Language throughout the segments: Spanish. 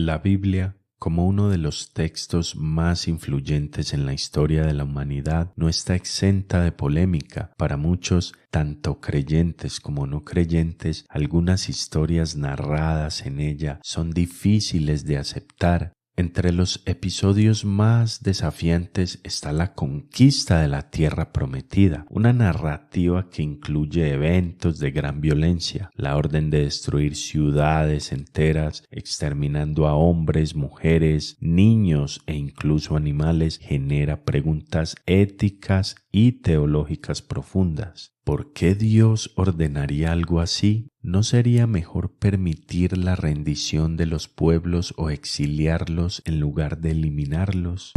La Biblia, como uno de los textos más influyentes en la historia de la humanidad, no está exenta de polémica. Para muchos, tanto creyentes como no creyentes, algunas historias narradas en ella son difíciles de aceptar. Entre los episodios más desafiantes está la conquista de la tierra prometida, una narrativa que incluye eventos de gran violencia, la orden de destruir ciudades enteras, exterminando a hombres, mujeres, niños e incluso animales, genera preguntas éticas y teológicas profundas. ¿Por qué Dios ordenaría algo así? ¿No sería mejor permitir la rendición de los pueblos o exiliarlos en lugar de eliminarlos?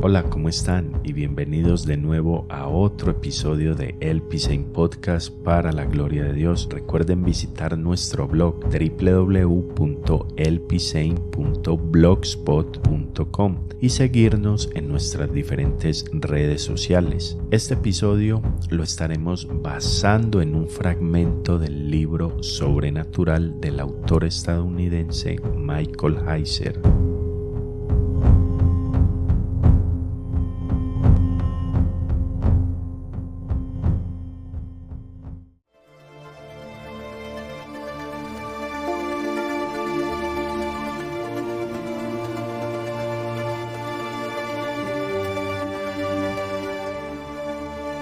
Hola, ¿cómo están? Y bienvenidos de nuevo a otro episodio de Elpis Podcast para la gloria de Dios. Recuerden visitar nuestro blog www.elpisein.blogspot.com y seguirnos en nuestras diferentes redes sociales. Este episodio lo estaremos basando en un fragmento del libro Sobrenatural del autor estadounidense Michael Heiser.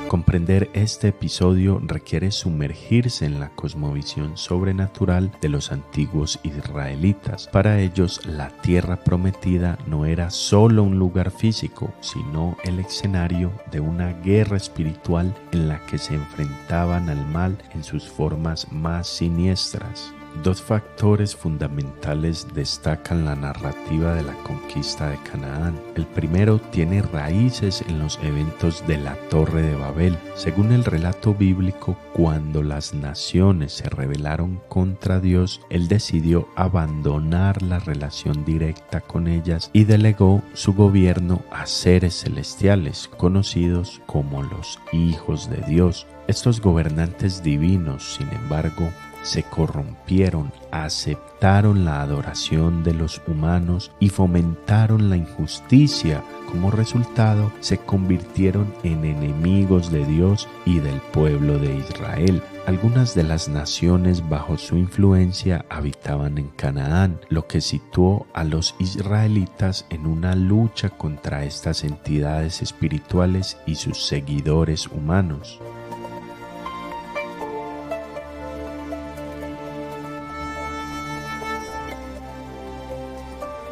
Comprender este episodio requiere sumergirse en la cosmovisión sobrenatural de los antiguos israelitas. Para ellos, la tierra prometida no era solo un lugar físico, sino el escenario de una guerra espiritual en la que se enfrentaban al mal en sus formas más siniestras. Dos factores fundamentales destacan la narrativa de la conquista de Canaán. El primero tiene raíces en los eventos de la Torre de Babel. Según el relato bíblico, cuando las naciones se rebelaron contra Dios, Él decidió abandonar la relación directa con ellas y delegó su gobierno a seres celestiales, conocidos como los hijos de Dios. Estos gobernantes divinos, sin embargo, se corrompieron, aceptaron la adoración de los humanos y fomentaron la injusticia. Como resultado, se convirtieron en enemigos de Dios y del pueblo de Israel. Algunas de las naciones bajo su influencia habitaban en Canaán, lo que situó a los israelitas en una lucha contra estas entidades espirituales y sus seguidores humanos.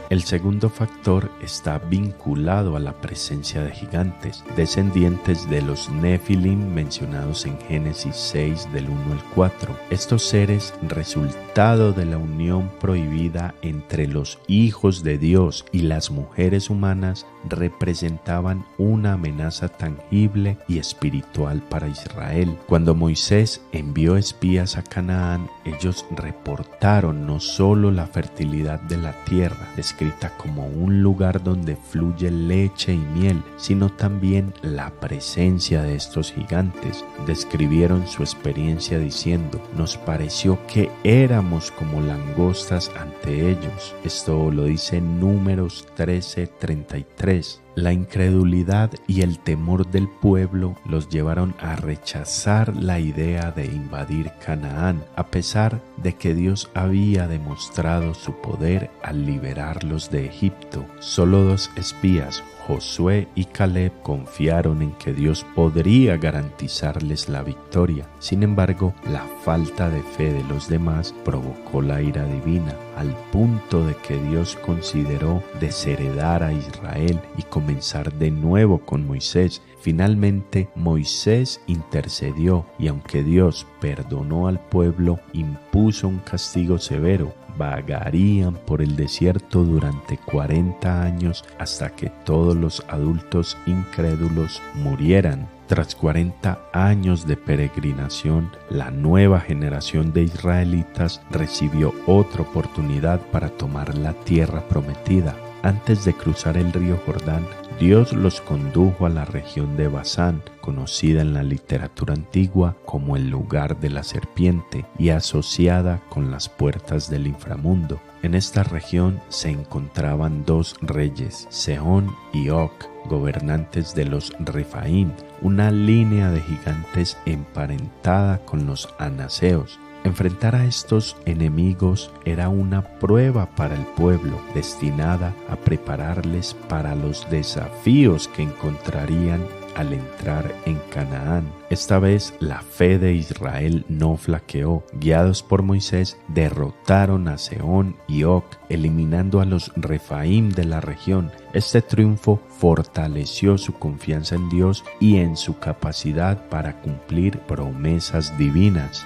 El segundo factor está vinculado a la presencia de gigantes, descendientes de los Nefilim mencionados en Génesis 6 del 1 al 4. Estos seres, resultado de la unión prohibida entre los hijos de Dios y las mujeres humanas, representaban una amenaza tangible y espiritual para Israel. Cuando Moisés envió espías a Canaán, ellos reportaron no solo la fertilidad de la tierra, descrita como un lugar donde fluye leche y miel, sino también la presencia de estos gigantes. Describieron su experiencia diciendo: nos pareció que éramos como langostas ante ellos. Esto lo dice Números 13:33. La incredulidad y el temor del pueblo los llevaron a rechazar la idea de invadir Canaán, a pesar de que Dios había demostrado su poder al liberarlos de Egipto. Solo dos espías, Josué y Caleb, confiaron en que Dios podría garantizarles la victoria. Sin embargo, la falta de fe de los demás provocó la ira divina, al punto de que Dios consideró desheredar a Israel y comenzar de nuevo con Moisés. Finalmente, Moisés intercedió y aunque Dios perdonó al pueblo, impuso un castigo severo. Vagarían por el desierto durante 40 años hasta que todos los adultos incrédulos murieran. Tras 40 años de peregrinación, la nueva generación de israelitas recibió otra oportunidad para tomar la tierra prometida. Antes de cruzar el río Jordán, Dios los condujo a la región de Basán, conocida en la literatura antigua como el lugar de la serpiente y asociada con las puertas del inframundo. En esta región se encontraban dos reyes, Sehón y Og, gobernantes de los Refaim, una línea de gigantes emparentada con los anaseos. Enfrentar a estos enemigos era una prueba para el pueblo, destinada a prepararles para los desafíos que encontrarían al entrar en Canaán. Esta vez la fe de Israel no flaqueó. Guiados por Moisés, derrotaron a Sehón y Og, eliminando a los Refaim de la región. Este triunfo fortaleció su confianza en Dios y en su capacidad para cumplir promesas divinas.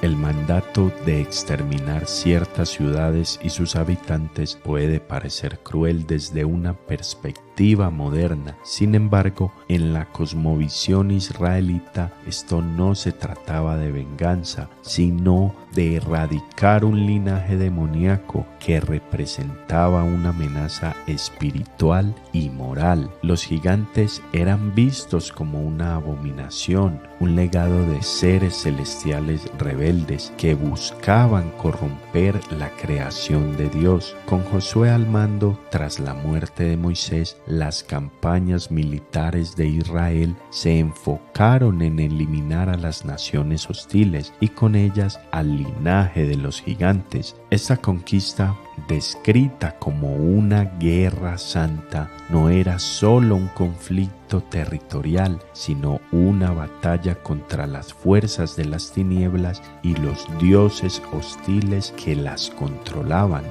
El mandato de exterminar ciertas ciudades y sus habitantes puede parecer cruel desde una perspectiva moderna. Sin embargo, en la cosmovisión israelita, esto no se trataba de venganza, sino de erradicar un linaje demoníaco que representaba una amenaza espiritual y moral. Los gigantes eran vistos como una abominación, un legado de seres celestiales rebeldes que buscaban corromper la creación de Dios. Con Josué al mando, tras la muerte de Moisés, las campañas militares de Israel se enfocaron en eliminar a las naciones hostiles y con ellas al linaje de los gigantes. Esta conquista, descrita como una guerra santa, no era solo un conflicto territorial, sino una batalla contra las fuerzas de las tinieblas y los dioses hostiles que las controlaban.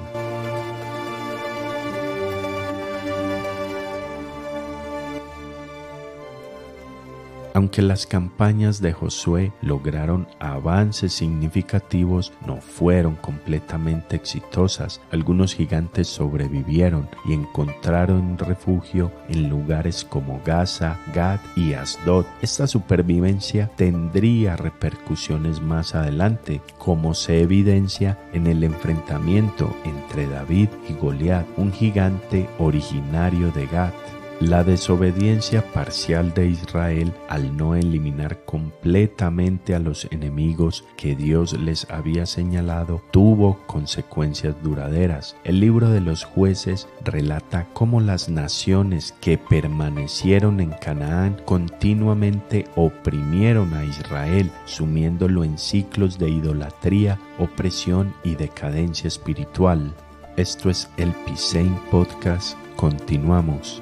Aunque las campañas de Josué lograron avances significativos, no fueron completamente exitosas. Algunos gigantes sobrevivieron y encontraron refugio en lugares como Gaza, Gad y Asdod. Esta supervivencia tendría repercusiones más adelante, como se evidencia en el enfrentamiento entre David y Goliat, un gigante originario de Gad. La desobediencia parcial de Israel al no eliminar completamente a los enemigos que Dios les había señalado tuvo consecuencias duraderas. El libro de los Jueces relata cómo las naciones que permanecieron en Canaán continuamente oprimieron a Israel, sumiéndolo en ciclos de idolatría, opresión y decadencia espiritual. Esto es el Pisein Podcast. Continuamos.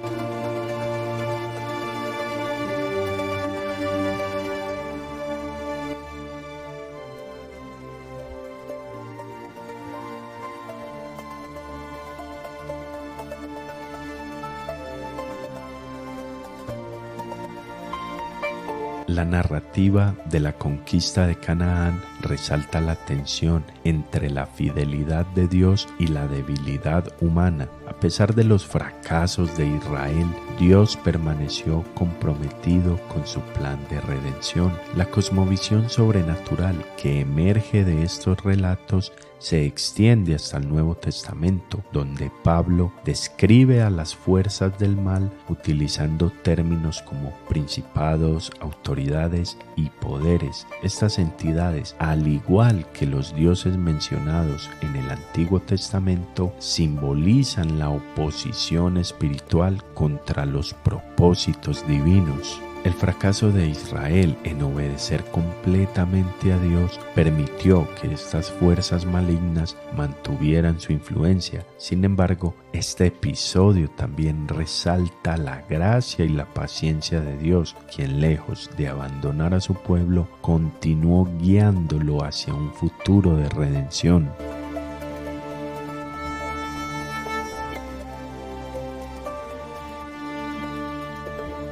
La narrativa de la conquista de Canaán resalta la tensión entre la fidelidad de Dios y la debilidad humana. A pesar de los fracasos de Israel, Dios permaneció comprometido con su plan de redención. La cosmovisión sobrenatural que emerge de estos relatos se extiende hasta el Nuevo Testamento, donde Pablo describe a las fuerzas del mal utilizando términos como principados, autoridades y poderes. Estas entidades, al igual que los dioses mencionados en el Antiguo Testamento, simbolizan la oposición espiritual contra los propósitos divinos. El fracaso de Israel en obedecer completamente a Dios permitió que estas fuerzas malignas mantuvieran su influencia. Sin embargo, este episodio también resalta la gracia y la paciencia de Dios, quien lejos de abandonar a su pueblo, continuó guiándolo hacia un futuro de redención.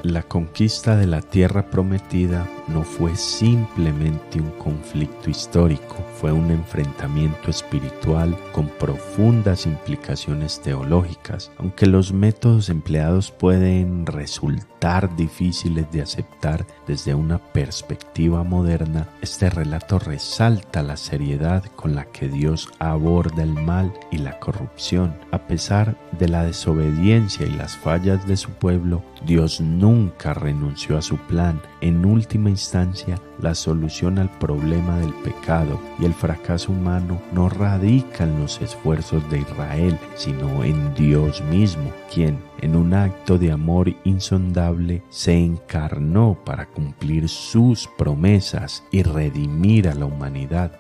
La conquista de la tierra prometida no fue simplemente un conflicto histórico, fue un enfrentamiento espiritual con profundas implicaciones teológicas. Aunque los métodos empleados pueden resultar difíciles de aceptar desde una perspectiva moderna, este relato resalta la seriedad con la que Dios aborda el mal y la corrupción. A pesar de la desobediencia y las fallas de su pueblo, Dios nunca renunció a su plan. En última instancia, la solución al problema del pecado y el fracaso humano no radica en los esfuerzos de Israel, sino en Dios mismo, quien, en un acto de amor insondable, se encarnó para cumplir sus promesas y redimir a la humanidad.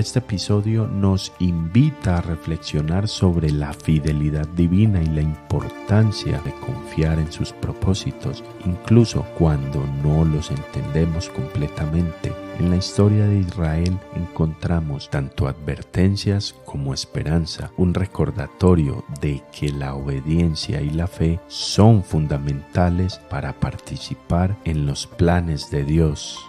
Este episodio nos invita a reflexionar sobre la fidelidad divina y la importancia de confiar en sus propósitos, incluso cuando no los entendemos completamente. En la historia de Israel encontramos tanto advertencias como esperanza, un recordatorio de que la obediencia y la fe son fundamentales para participar en los planes de Dios.